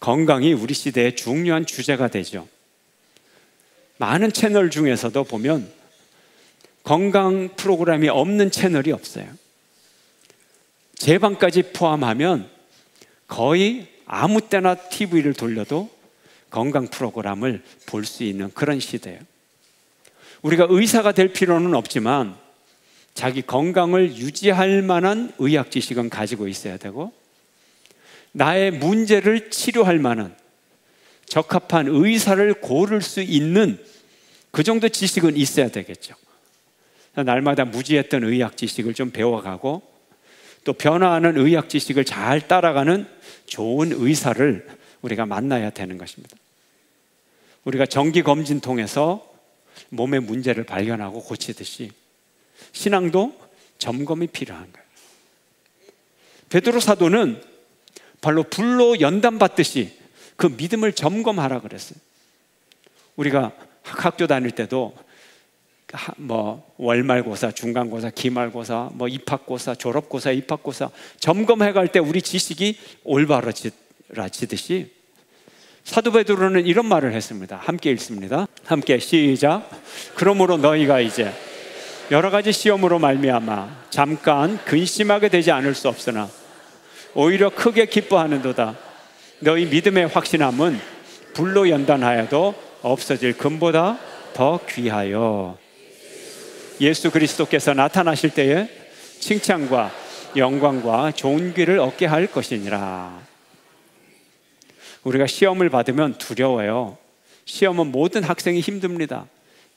건강이 우리 시대의 중요한 주제가 되죠. 많은 채널 중에서도 보면 건강 프로그램이 없는 채널이 없어요. 제 방까지 포함하면 거의 아무 때나 TV를 돌려도 건강 프로그램을 볼 수 있는 그런 시대예요. 우리가 의사가 될 필요는 없지만 자기 건강을 유지할 만한 의학 지식은 가지고 있어야 되고, 나의 문제를 치료할 만한 적합한 의사를 고를 수 있는 그 정도 지식은 있어야 되겠죠. 날마다 무지했던 의학 지식을 좀 배워가고, 또 변화하는 의학 지식을 잘 따라가는 좋은 의사를 우리가 만나야 되는 것입니다. 우리가 정기 검진 통해서 몸의 문제를 발견하고 고치듯이 신앙도 점검이 필요한 거예요. 베드로 사도는 발로 불로 연단받듯이 그 믿음을 점검하라 그랬어요. 우리가 학교 다닐 때도 월말고사, 중간고사, 기말고사, 입학고사, 졸업고사, 입학고사 점검해 갈 때 우리 지식이 올바라지듯이 사도 베드로는 이런 말을 했습니다. 함께 읽습니다. 함께 시작. 그러므로 너희가 이제 여러 가지 시험으로 말미암아 잠깐 근심하게 되지 않을 수 없으나 오히려 크게 기뻐하는도다. 너희 믿음의 확신함은 불로 연단하여도 없어질 금보다 더 귀하여 예수 그리스도께서 나타나실 때에 칭찬과 영광과 좋은 귀를 얻게 할 것이니라. 우리가 시험을 받으면 두려워요. 시험은 모든 학생이 힘듭니다.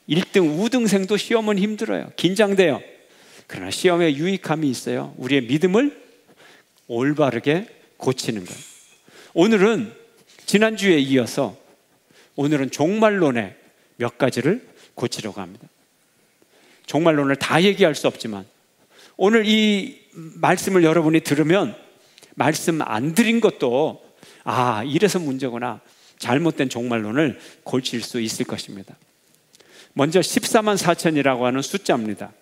1등, 우등생도 시험은 힘들어요. 긴장돼요. 그러나 시험에 유익함이 있어요. 우리의 믿음을 올바르게 고치는 거예요. 오늘은 지난주에 이어서 오늘은 종말론의 몇 가지를 고치려고 합니다. 종말론을 다 얘기할 수 없지만 오늘 이 말씀을 여러분이 들으면 말씀 안 드린 것도 이래서 문제구나, 잘못된 종말론을 고칠 수 있을 것입니다. 먼저 14만 4천이라고 하는 숫자입니다.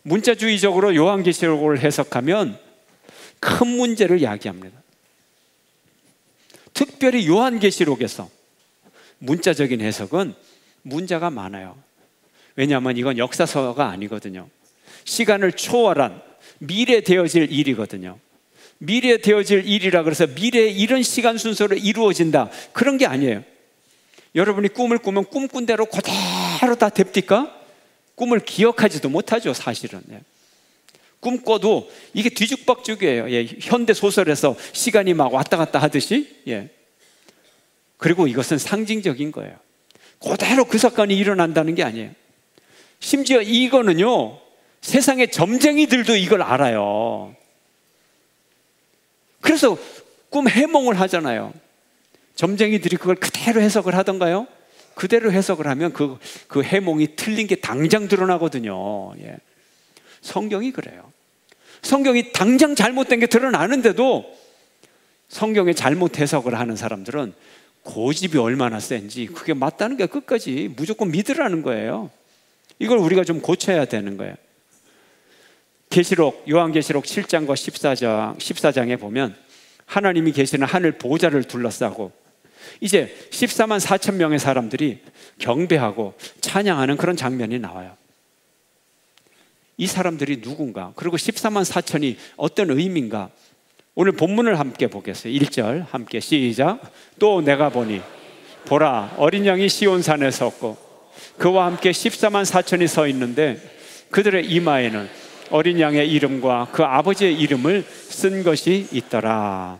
문자주의적으로 요한계시록을 해석하면 큰 문제를 야기합니다. 특별히 요한계시록에서 문자적인 해석은 문제가 많아요. 왜냐하면 이건 역사서가 아니거든요. 시간을 초월한 미래 되어질 일이거든요. 미래 되어질 일이라 그래서 미래에 이런 시간 순서로 이루어진다, 그런 게 아니에요. 여러분이 꿈을 꾸면 꿈꾼 대로 그대로 다 됩니까? 꿈을 기억하지도 못하죠, 사실은. 꿈꿔도 이게 뒤죽박죽이에요. 현대 소설에서 시간이 막 왔다 갔다 하듯이. 그리고 이것은 상징적인 거예요. 그대로 그 사건이 일어난다는 게 아니에요. 심지어 이거는요, 세상의 점쟁이들도 이걸 알아요. 그래서 꿈 해몽을 하잖아요. 점쟁이들이 그걸 그대로 해석을 하던가요? 그대로 해석을 하면 그 해몽이 틀린 게 당장 드러나거든요. 성경이 그래요. 성경이 당장 잘못된 게 드러나는데도 성경의 잘못 해석을 하는 사람들은 고집이 얼마나 센지 그게 맞다는 게 끝까지 무조건 믿으라는 거예요. 이걸 우리가 좀 고쳐야 되는 거예요. 요한계시록 7장과 14장에 보면 하나님이 계시는 하늘 보좌를 둘러싸고 이제 14만 4천 명의 사람들이 경배하고 찬양하는 그런 장면이 나와요. 이 사람들이 누군가, 그리고 14만 4천이 어떤 의미인가, 오늘 본문을 함께 보겠어요. 1절 함께 시작. 또 내가 보니 보라, 어린 양이 시온산에 섰고 그와 함께 14만 4천이 서 있는데 그들의 이마에는 어린 양의 이름과 그 아버지의 이름을 쓴 것이 있더라.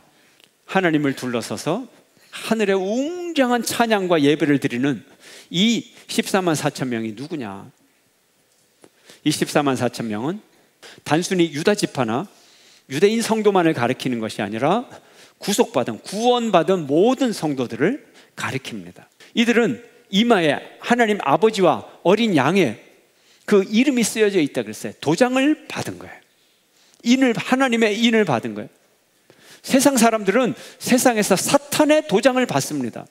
하나님을 둘러서서 하늘에 웅장한 찬양과 예배를 드리는 이 14만 4천 명이 누구냐? 이 14만 4천 명은 단순히 유다 지파나 유대인 성도만을 가리키는 것이 아니라 구속받은, 구원받은 모든 성도들을 가리킵니다. 이들은 이마에 하나님 아버지와 어린 양의 그 이름이 쓰여져 있다 그랬어요. 도장을 받은 거예요. 하나님의 인을 받은 거예요. 세상 사람들은 세상에서 사탄의 도장을 받습니다.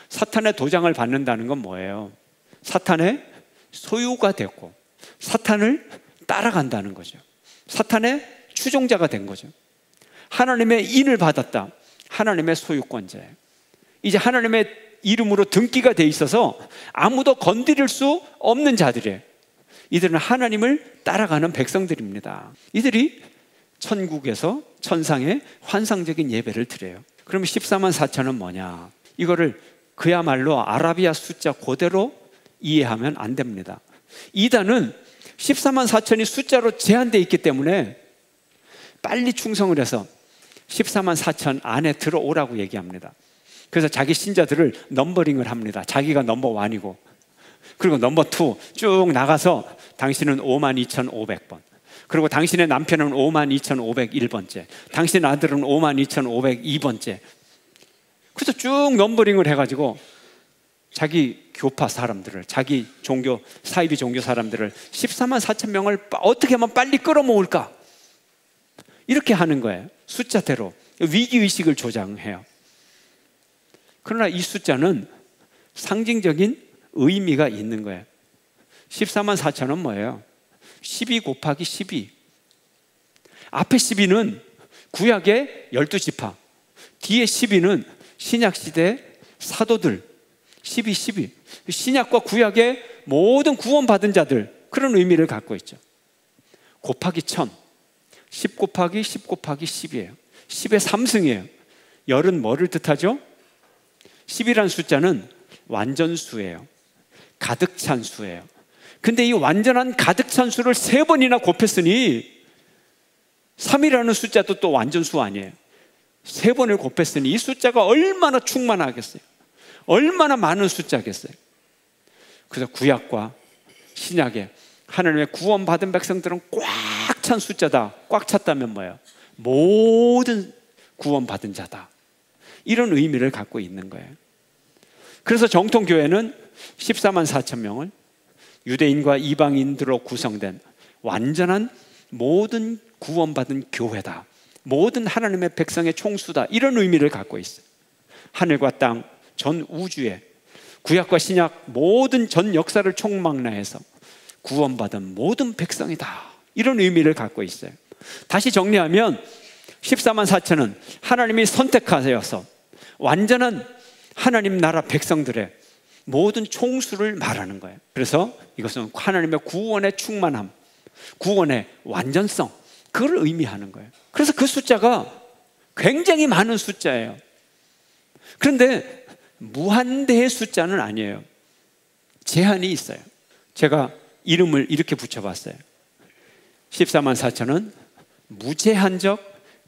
사탄의 도장을 받는다는 건 뭐예요? 사탄의 소유가 됐고 사탄을 따라간다는 거죠. 사탄의 추종자가 된 거죠. 하나님의 인을 받았다. 하나님의 소유권자예요. 이제 하나님의 이름으로 등기가 돼 있어서 아무도 건드릴 수 없는 자들이에요. 이들은 하나님을 따라가는 백성들입니다. 이들이 천국에서 천상의 환상적인 예배를 드려요. 그럼 14만 4천은 뭐냐? 이거를 그야말로 아라비아 숫자 그대로 이해하면 안 됩니다. 이단은 14만 4천이 숫자로 제한되어 있기 때문에 빨리 충성을 해서 14만 4천 안에 들어오라고 얘기합니다. 그래서 자기 신자들을 넘버링을 합니다. 자기가 넘버 1이고 그리고 넘버 2 쭉 나가서 당신은 52,500번, 그리고 당신의 남편은 52,501번째, 당신 아들은 52,502번째. 그래서 쭉 넘버링을 해가지고 자기 교파 사람들을, 자기 종교, 사이비 종교 사람들을 14만 4천 명을 어떻게 하면 빨리 끌어모을까? 이렇게 하는 거예요. 숫자대로 위기의식을 조장해요. 그러나 이 숫자는 상징적인 의미가 있는 거예요. 14만 4천은 뭐예요? 12 곱하기 12. 앞에 12는 구약의 12지파, 뒤에 12는 신약시대 사도들, 12, 12. 신약과 구약의 모든 구원받은 자들, 그런 의미를 갖고 있죠. 곱하기 1000, 10 곱하기 10 곱하기 10이에요. 10의 3승이에요. 열은 뭐를 뜻하죠? 10이라는 숫자는 완전수예요. 가득 찬 수예요. 근데 이 완전한 가득 찬 수를 3번이나 곱했으니 3이라는 숫자도 또 완전수 아니에요. 3번을 곱했으니 이 숫자가 얼마나 충만하겠어요? 얼마나 많은 숫자겠어요? 그래서 구약과 신약에 하나님의 구원받은 백성들은 꽉 찬 숫자다. 꽉 찼다면 뭐예요? 모든 구원받은 자다. 이런 의미를 갖고 있는 거예요. 그래서 정통교회는 14만 4천 명을 유대인과 이방인들로 구성된 완전한 모든 구원받은 교회다. 모든 하나님의 백성의 총수다. 이런 의미를 갖고 있어요. 하늘과 땅, 전 우주에 구약과 신약 모든 전 역사를 총망라해서 구원받은 모든 백성이다. 이런 의미를 갖고 있어요. 다시 정리하면 14만 4천은 하나님이 선택하셔서 완전한 하나님 나라 백성들의 모든 총수를 말하는 거예요. 그래서 이것은 하나님의 구원의 충만함, 구원의 완전성, 그걸 의미하는 거예요. 그래서 그 숫자가 굉장히 많은 숫자예요. 그런데 무한대의 숫자는 아니에요. 제한이 있어요. 제가 이름을 이렇게 붙여봤어요. 14만 4천은 무제한적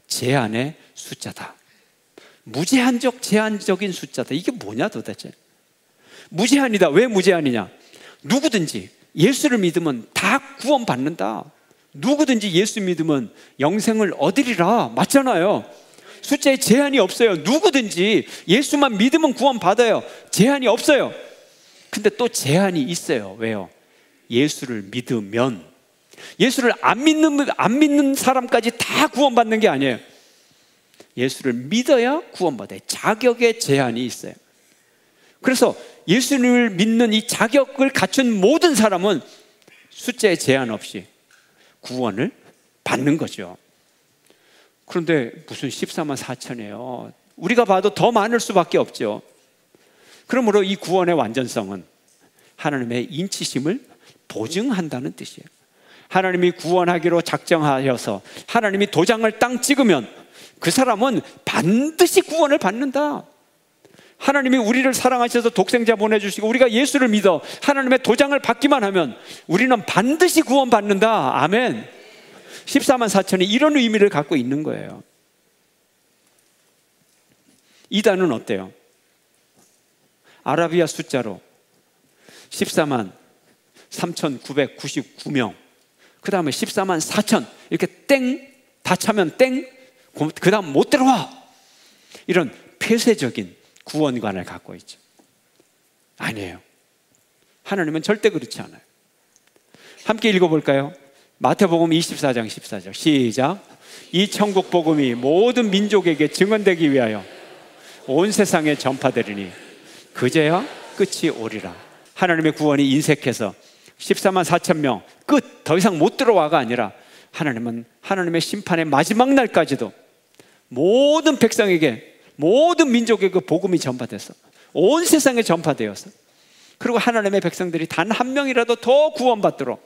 제한의 숫자다. 무제한적 제한적인 숫자다. 이게 뭐냐 도대체? 무제한이다. 왜 무제한이냐? 누구든지 예수를 믿으면 다 구원받는다. 누구든지 예수 믿으면 영생을 얻으리라. 맞잖아요. 숫자에 제한이 없어요. 누구든지 예수만 믿으면 구원받아요. 제한이 없어요. 근데 또 제한이 있어요. 왜요? 예수를 믿으면. 예수를 안 믿는 사람까지 다 구원받는 게 아니에요. 예수를 믿어야 구원받아요. 자격의 제한이 있어요. 그래서 예수를 믿는 이 자격을 갖춘 모든 사람은 숫자에 제한 없이 구원을 받는 거죠. 그런데 무슨 14만 4천이에요. 우리가 봐도 더 많을 수밖에 없죠. 그러므로 이 구원의 완전성은 하나님의 인치심을 보증한다는 뜻이에요. 하나님이 구원하기로 작정하여서 하나님이 도장을 땅 찍으면 그 사람은 반드시 구원을 받는다. 하나님이 우리를 사랑하셔서 독생자 보내주시고 우리가 예수를 믿어 하나님의 도장을 받기만 하면 우리는 반드시 구원받는다. 아멘. 14만 4천이 이런 의미를 갖고 있는 거예요. 이단은 어때요? 아라비아 숫자로 14만 3,999명, 그 다음에 14만 4천, 이렇게 땡, 다 차면 땡, 그 다음 못 들어와. 이런 폐쇄적인 구원관을 갖고 있죠. 아니에요. 하나님은 절대 그렇지 않아요. 함께 읽어볼까요? 마태복음 24장 14절 시작. 이 천국 복음이 모든 민족에게 증언되기 위하여 온 세상에 전파되리니 그제야 끝이 오리라. 하나님의 구원이 인색해서 14만 4천 명 끝, 더 이상 못 들어와가 아니라 하나님은 하나님의 심판의 마지막 날까지도 모든 백성에게, 모든 민족에게 그 복음이 전파됐어. 온 세상에 전파되었어. 그리고 하나님의 백성들이 단 한 명이라도 더 구원받도록,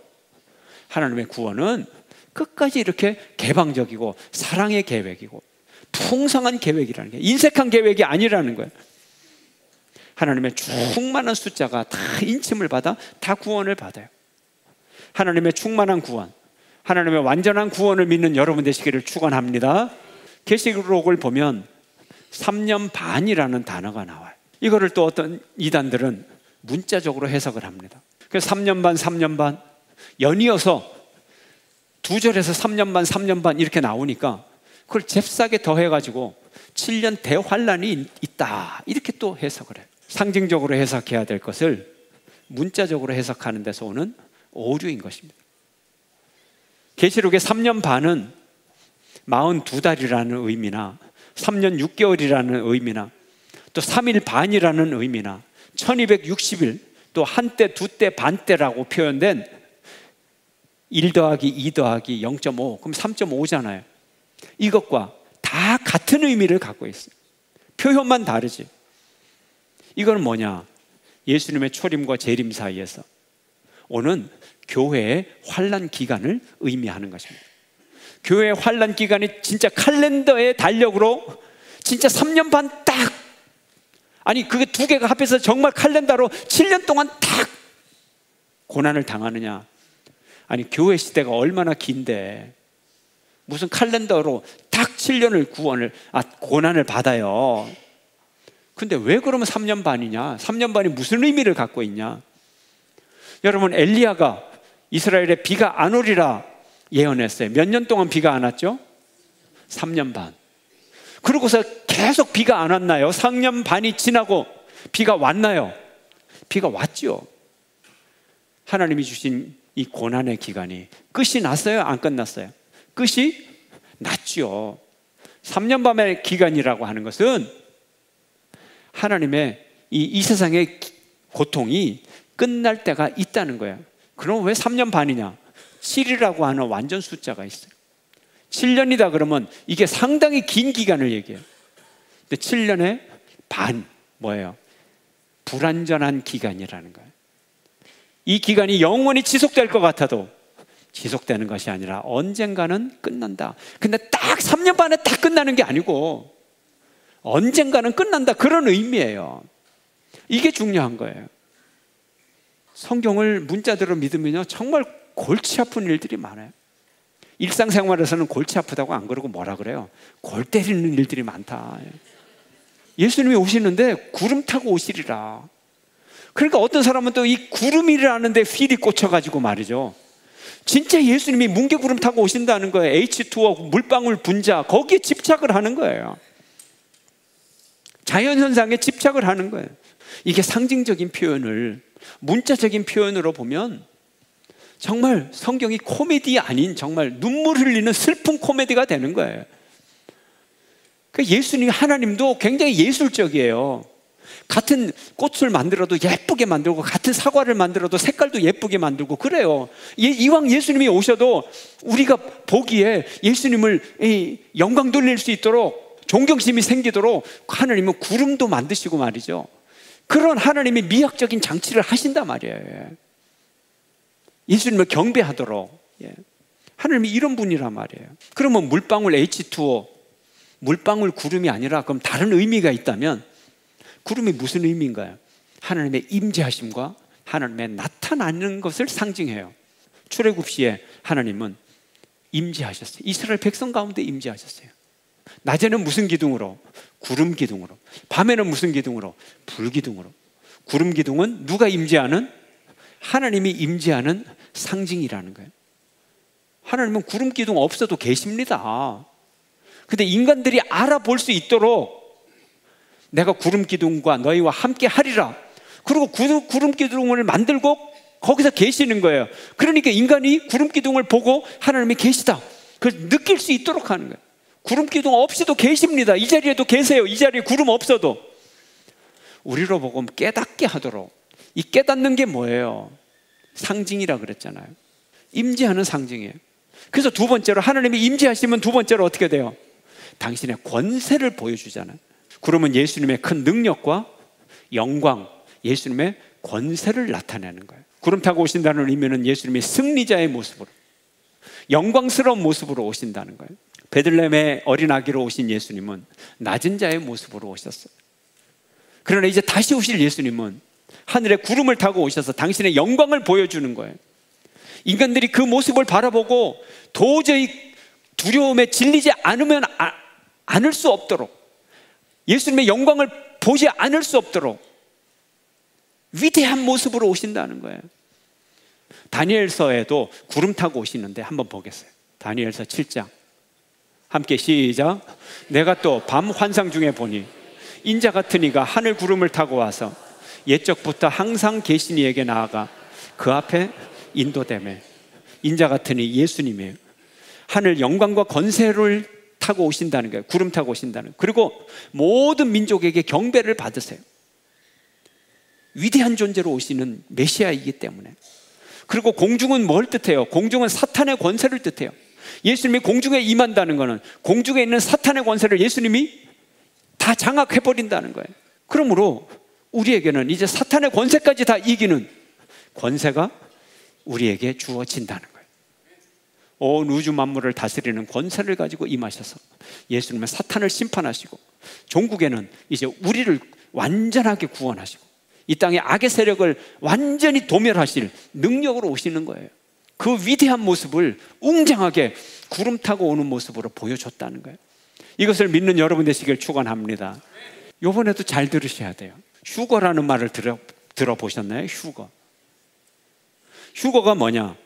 하나님의 구원은 끝까지 이렇게 개방적이고 사랑의 계획이고 풍성한 계획이라는 게, 인색한 계획이 아니라는 거예요. 하나님의 충만한 숫자가 다 인침을 받아 다 구원을 받아요. 하나님의 충만한 구원, 하나님의 완전한 구원을 믿는 여러분 되시기를 축원합니다. 계시록을 보면 3년 반이라는 단어가 나와요. 이거를 또 어떤 이단들은 문자적으로 해석을 합니다. 그래서 3년 반, 3년 반 연이어서 2절에서 3년 반, 3년 반 이렇게 나오니까 그걸 잽싸게 더해가지고 7년 대환란이 있다 이렇게 또 해석을 해요. 상징적으로 해석해야 될 것을 문자적으로 해석하는 데서 오는 오류인 것입니다. 계시록의 3년 반은 42달이라는 의미나 3년 6개월이라는 의미나 또 3일 반이라는 의미나 1260일 또 한때, 두때, 반때라고 표현된 1 더하기 2 더하기 0.5 그럼 3.5잖아요. 이것과 다 같은 의미를 갖고 있어요. 표현만 다르지. 이건 뭐냐? 예수님의 초림과 재림 사이에서 오는 교회의 환난 기간을 의미하는 것입니다. 교회의 환난 기간이 진짜 칼렌더의 달력으로 진짜 3년 반 딱, 아니 그게 두 개가 합해서 정말 칼렌더로 7년 동안 딱 고난을 당하느냐? 아니 교회 시대가 얼마나 긴데 무슨 칼렌더로 딱 7년을 고난을 받아요. 근데 왜 그러면 3년 반이냐? 3년 반이 무슨 의미를 갖고 있냐? 여러분, 엘리야가 이스라엘에 비가 안 오리라 예언했어요. 몇 년 동안 비가 안 왔죠? 3년 반. 그러고서 계속 비가 안 왔나요? 3년 반이 지나고 비가 왔나요? 비가 왔죠. 하나님이 주신 이 고난의 기간이 끝이 났어요? 안 끝났어요? 끝이 났죠. 3년 반의 기간이라고 하는 것은 하나님의 이 세상의 고통이 끝날 때가 있다는 거예요. 그럼 왜 3년 반이냐? 7이라고 하는 완전 숫자가 있어요. 7년이다 그러면 이게 상당히 긴 기간을 얘기해요. 근데 7년의 반 뭐예요? 불완전한 기간이라는 거예요. 이 기간이 영원히 지속될 것 같아도 지속되는 것이 아니라 언젠가는 끝난다. 근데 딱 3년 반에 딱 끝나는 게 아니고 언젠가는 끝난다, 그런 의미예요. 이게 중요한 거예요. 성경을 문자대로 믿으면요 정말 골치 아픈 일들이 많아요. 일상생활에서는 골치 아프다고 안 그러고 뭐라 그래요? 골 때리는 일들이 많다. 예수님이 오시는데 구름 타고 오시리라. 그러니까 어떤 사람은 또 이 구름이라는데 휠이 꽂혀가지고 말이죠, 진짜 예수님이 뭉게구름 타고 오신다는 거예요. H2O 물방울 분자, 거기에 집착을 하는 거예요. 자연현상에 집착을 하는 거예요. 이게 상징적인 표현을 문자적인 표현으로 보면 정말 성경이 코미디 아닌 정말 눈물 흘리는 슬픈 코미디가 되는 거예요. 예수님, 하나님도 굉장히 예술적이에요. 같은 꽃을 만들어도 예쁘게 만들고 같은 사과를 만들어도 색깔도 예쁘게 만들고 그래요. 이왕 예수님이 오셔도 우리가 보기에 예수님을 영광 돌릴 수 있도록, 존경심이 생기도록 하나님은 구름도 만드시고 말이죠. 그런 하나님의 미학적인 장치를 하신단 말이에요. 예수님을 경배하도록. 하나님이 이런 분이란 말이에요. 그러면 물방울 H2O, 물방울 구름이 아니라 그럼 다른 의미가 있다면 구름이 무슨 의미인가요? 하나님의 임재하심과 하나님의 나타나는 것을 상징해요. 출애굽 시에 하나님은 임재하셨어요. 이스라엘 백성 가운데 임재하셨어요. 낮에는 무슨 기둥으로? 구름 기둥으로. 밤에는 무슨 기둥으로? 불 기둥으로. 구름 기둥은 누가 임재하는? 하나님이 임재하는 상징이라는 거예요. 하나님은 구름 기둥 없어도 계십니다. 근데 인간들이 알아볼 수 있도록 내가 구름 기둥과 너희와 함께 하리라. 그리고 구름 기둥을 만들고 거기서 계시는 거예요. 그러니까 인간이 구름 기둥을 보고 하나님이 계시다, 그걸 느낄 수 있도록 하는 거예요. 구름 기둥 없이도 계십니다. 이 자리에도 계세요. 이 자리에 구름 없어도 우리로 보고 깨닫게 하도록. 이 깨닫는 게 뭐예요? 상징이라 그랬잖아요. 임재하는 상징이에요. 그래서 두 번째로 하나님이 임재하시면 두 번째로 어떻게 돼요? 당신의 권세를 보여주잖아요. 구름은 예수님의 큰 능력과 영광, 예수님의 권세를 나타내는 거예요. 구름 타고 오신다는 의미는 예수님이 승리자의 모습으로, 영광스러운 모습으로 오신다는 거예요. 베들레헴의 어린 아기로 오신 예수님은 낮은 자의 모습으로 오셨어요. 그러나 이제 다시 오실 예수님은 하늘에 구름을 타고 오셔서 당신의 영광을 보여주는 거예요. 인간들이 그 모습을 바라보고 도저히 두려움에 질리지 않을 수 없도록, 예수님의 영광을 보지 않을 수 없도록 위대한 모습으로 오신다는 거예요. 다니엘서에도 구름 타고 오시는데 한번 보겠어요. 다니엘서 7장 함께 시작. 내가 또 밤 환상 중에 보니 인자 같은 이가 하늘 구름을 타고 와서 옛적부터 항상 계신 이에게 나아가 그 앞에 인도되매. 인자 같은 이 예수님이에요. 하늘 영광과 권세를 타고 오신다는 거예요. 구름 타고 오신다는 거예요. 그리고 모든 민족에게 경배를 받으세요. 위대한 존재로 오시는 메시아이기 때문에. 그리고 공중은 뭘 뜻해요? 공중은 사탄의 권세를 뜻해요. 예수님이 공중에 임한다는 것은 공중에 있는 사탄의 권세를 예수님이 다 장악해버린다는 거예요. 그러므로 우리에게는 이제 사탄의 권세까지 다 이기는 권세가 우리에게 주어진다는 거예요. 온 우주 만물을 다스리는 권세를 가지고 임하셔서 예수님은 사탄을 심판하시고 종국에는 이제 우리를 완전하게 구원하시고 이 땅의 악의 세력을 완전히 도멸하실 능력으로 오시는 거예요. 그 위대한 모습을 웅장하게 구름 타고 오는 모습으로 보여줬다는 거예요. 이것을 믿는 여러분 되시길 축원합니다. 이번에도 잘 들으셔야 돼요. 휴거라는 말을 들어보셨나요? 휴거. 휴거가 뭐냐?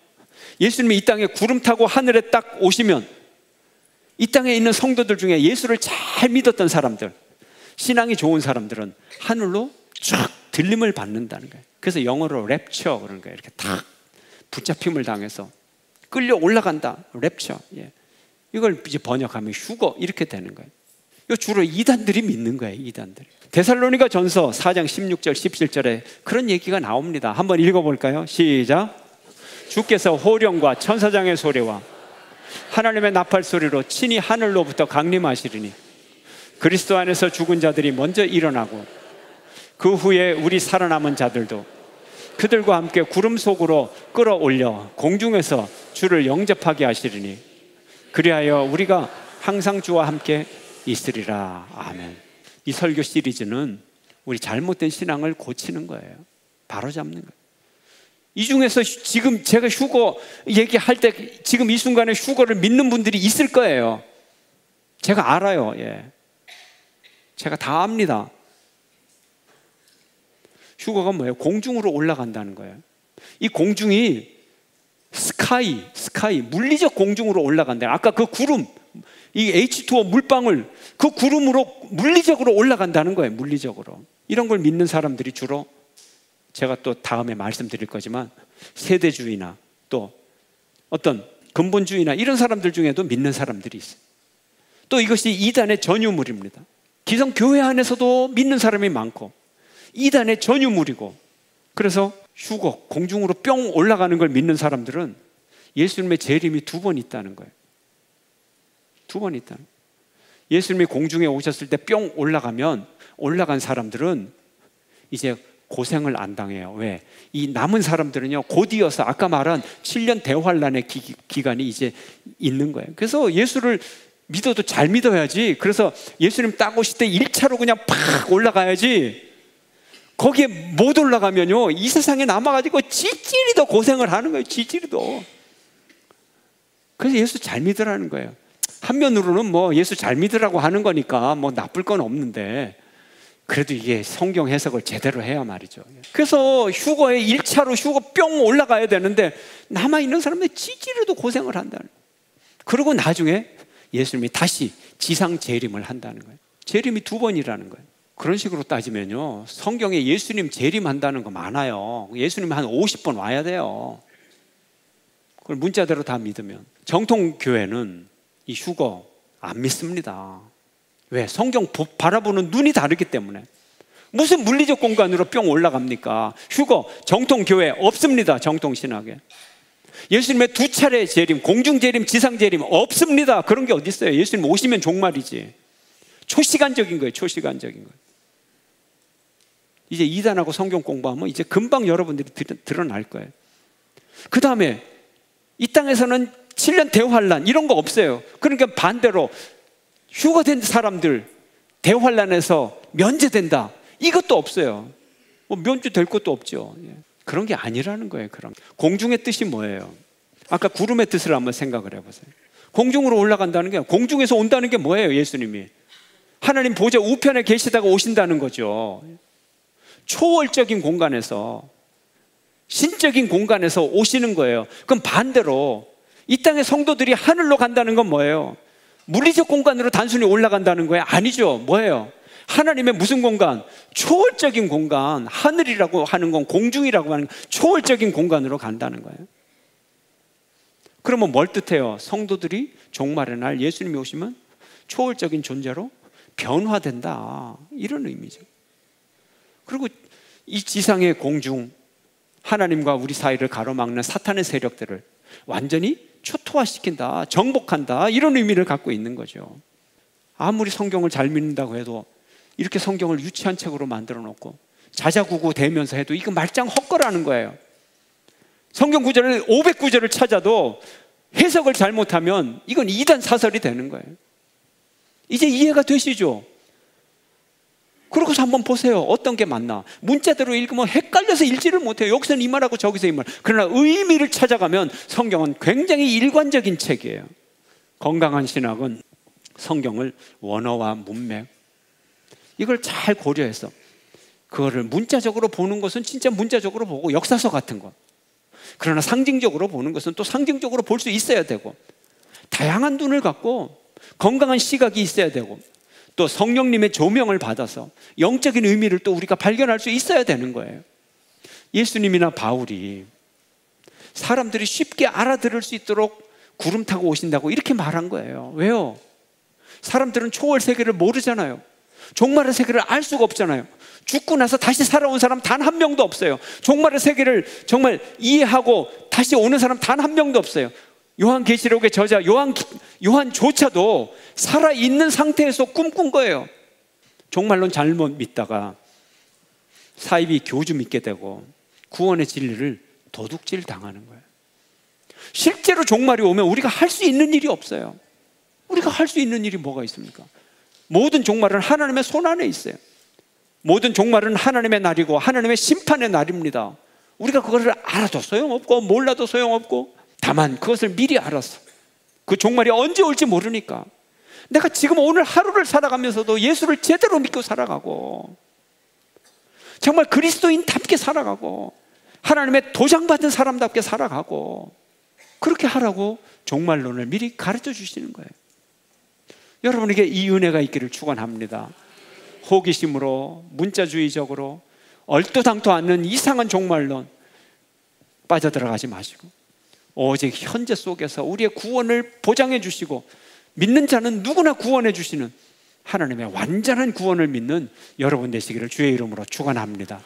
예수님이 이 땅에 구름 타고 하늘에 딱 오시면 이 땅에 있는 성도들 중에 예수를 잘 믿었던 사람들, 신앙이 좋은 사람들은 하늘로 쫙 들림을 받는다는 거예요. 그래서 영어로 랩처 그런 거예요. 이렇게 탁 붙잡힘을 당해서 끌려 올라간다. 랩처. 예. 이걸 이제 번역하면 휴거 이렇게 되는 거예요. 이거 주로 이단들이 믿는 거예요. 이단들이. 데살로니가 전서 4장 16절 17절에 그런 얘기가 나옵니다. 한번 읽어볼까요? 시작. 주께서 호령과 천사장의 소리와 하나님의 나팔 소리로 친히 하늘로부터 강림하시리니 그리스도 안에서 죽은 자들이 먼저 일어나고 그 후에 우리 살아남은 자들도 그들과 함께 구름 속으로 끌어올려 공중에서 주를 영접하게 하시리니 그리하여 우리가 항상 주와 함께 있으리라. 아멘. 이 설교 시리즈는 우리 잘못된 신앙을 고치는 거예요. 바로잡는 거예요. 이 중에서 지금 제가 휴거 얘기할 때 지금 이 순간에 휴거를 믿는 분들이 있을 거예요. 제가 알아요. 예. 제가 다 압니다. 휴거가 뭐예요? 공중으로 올라간다는 거예요. 이 공중이 스카이 물리적 공중으로 올라간다. 아까 그 구름, 이 H2O 물방울, 그 구름으로 물리적으로 올라간다는 거예요. 물리적으로. 이런 걸 믿는 사람들이 주로 제가 또 다음에 말씀드릴 거지만 세대주의나 또 어떤 근본주의나 이런 사람들 중에도 믿는 사람들이 있어요. 또 이것이 이단의 전유물입니다. 기성교회 안에서도 믿는 사람이 많고 이단의 전유물이고, 그래서 휴거, 공중으로 뿅 올라가는 걸 믿는 사람들은 예수님의 재림이 두 번 있다는 거예요. 두 번 있다는 거예요. 예수님이 공중에 오셨을 때 뿅 올라가면 올라간 사람들은 이제 고생을 안 당해요. 왜? 이 남은 사람들은요 곧이어서 아까 말한 7년 대환란의 기간이 이제 있는 거예요. 그래서 예수를 믿어도 잘 믿어야지. 그래서 예수님 딱 오실 때 1차로 그냥 팍 올라가야지. 거기에 못 올라가면요 이 세상에 남아가지고 지질이 더 고생을 하는 거예요. 지질이 더. 그래서 예수 잘 믿으라는 거예요. 한면으로는 뭐 예수 잘 믿으라고 하는 거니까 뭐 나쁠 건 없는데 그래도 이게 성경 해석을 제대로 해야 말이죠. 그래서 휴거에 1차로 휴거 뿅 올라가야 되는데 남아있는 사람들이 지지리도 고생을 한다는 거예요. 그리고 나중에 예수님이 다시 지상 재림을 한다는 거예요. 재림이 두 번이라는 거예요. 그런 식으로 따지면요 성경에 예수님 재림한다는 거 많아요. 예수님 한 50번 와야 돼요. 그걸 문자대로 다 믿으면. 정통교회는 이 휴거 안 믿습니다. 왜? 성경 바라보는 눈이 다르기 때문에. 무슨 물리적 공간으로 뿅 올라갑니까? 휴거, 정통교회 없습니다. 정통신학에. 예수님의 2차례 재림, 공중재림, 지상재림 없습니다. 그런 게 어디 있어요? 예수님 오시면 종말이지. 초시간적인 거예요. 초시간적인 거예요. 이제 이단하고 성경 공부하면 이제 금방 여러분들이 드러날 거예요. 그 다음에 이 땅에서는 7년 대환란 이런 거 없어요. 그러니까 반대로 휴거된 사람들 대환란에서 면제된다 이것도 없어요. 뭐 면제될 것도 없죠. 그런 게 아니라는 거예요. 그런 공중의 뜻이 뭐예요? 아까 구름의 뜻을 한번 생각을 해보세요. 공중으로 올라간다는 게, 공중에서 온다는 게 뭐예요? 예수님이 하나님 보좌 우편에 계시다가 오신다는 거죠. 초월적인 공간에서, 신적인 공간에서 오시는 거예요. 그럼 반대로 이 땅의 성도들이 하늘로 간다는 건 뭐예요? 물리적 공간으로 단순히 올라간다는 거예요? 아니죠. 뭐예요? 하나님의 무슨 공간? 초월적인 공간. 하늘이라고 하는 건, 공중이라고 하는 건 초월적인 공간으로 간다는 거예요. 그러면 뭘 뜻해요? 성도들이 종말의 날 예수님이 오시면 초월적인 존재로 변화된다, 이런 의미죠. 그리고 이 지상의 공중, 하나님과 우리 사이를 가로막는 사탄의 세력들을 완전히 초토화시킨다, 정복한다, 이런 의미를 갖고 있는 거죠. 아무리 성경을 잘 믿는다고 해도 이렇게 성경을 유치한 책으로 만들어 놓고 자자구구 대면서 해도 이거 말짱 헛거라는 거예요. 성경 구절을 500구절을 찾아도 해석을 잘못하면 이건 이단 사설이 되는 거예요. 이제 이해가 되시죠? 그러고서 한번 보세요. 어떤 게 맞나? 문자대로 읽으면 헷갈려서 읽지를 못해요. 여기서는 이 말하고 저기서 이 말. 그러나 의미를 찾아가면 성경은 굉장히 일관적인 책이에요. 건강한 신학은 성경을 원어와 문맥, 이걸 잘 고려해서 그거를 문자적으로 보는 것은 진짜 문자적으로 보고, 역사서 같은 것. 그러나 상징적으로 보는 것은 또 상징적으로 볼 수 있어야 되고, 다양한 눈을 갖고 건강한 시각이 있어야 되고, 또 성령님의 조명을 받아서 영적인 의미를 또 우리가 발견할 수 있어야 되는 거예요. 예수님이나 바울이 사람들이 쉽게 알아들을 수 있도록 구름 타고 오신다고 이렇게 말한 거예요. 왜요? 사람들은 초월 세계를 모르잖아요. 종말의 세계를 알 수가 없잖아요. 죽고 나서 다시 살아온 사람 단 한 명도 없어요. 종말의 세계를 정말 이해하고 다시 오는 사람 단 한 명도 없어요. 요한계시록의 저자 요한조차도 살아있는 상태에서 꿈꾼 거예요. 종말론 잘못 믿다가 사이비 교주 믿게 되고 구원의 진리를 도둑질 당하는 거예요. 실제로 종말이 오면 우리가 할 수 있는 일이 없어요. 우리가 할 수 있는 일이 뭐가 있습니까? 모든 종말은 하나님의 손 안에 있어요. 모든 종말은 하나님의 날이고 하나님의 심판의 날입니다. 우리가 그것을 알아도 소용없고 몰라도 소용없고, 다만 그것을 미리 알았어. 그 종말이 언제 올지 모르니까 내가 지금 오늘 하루를 살아가면서도 예수를 제대로 믿고 살아가고, 정말 그리스도인답게 살아가고, 하나님의 도장받은 사람답게 살아가고, 그렇게 하라고 종말론을 미리 가르쳐 주시는 거예요. 여러분에게 이 은혜가 있기를 축원합니다. 호기심으로, 문자주의적으로, 얼토당토 않는 이상한 종말론 빠져들어가지 마시고, 오직 현재 속에서 우리의 구원을 보장해 주시고, 믿는 자는 누구나 구원해 주시는 하나님의 완전한 구원을 믿는 여러분 되시기를 주의 이름으로 축원합니다.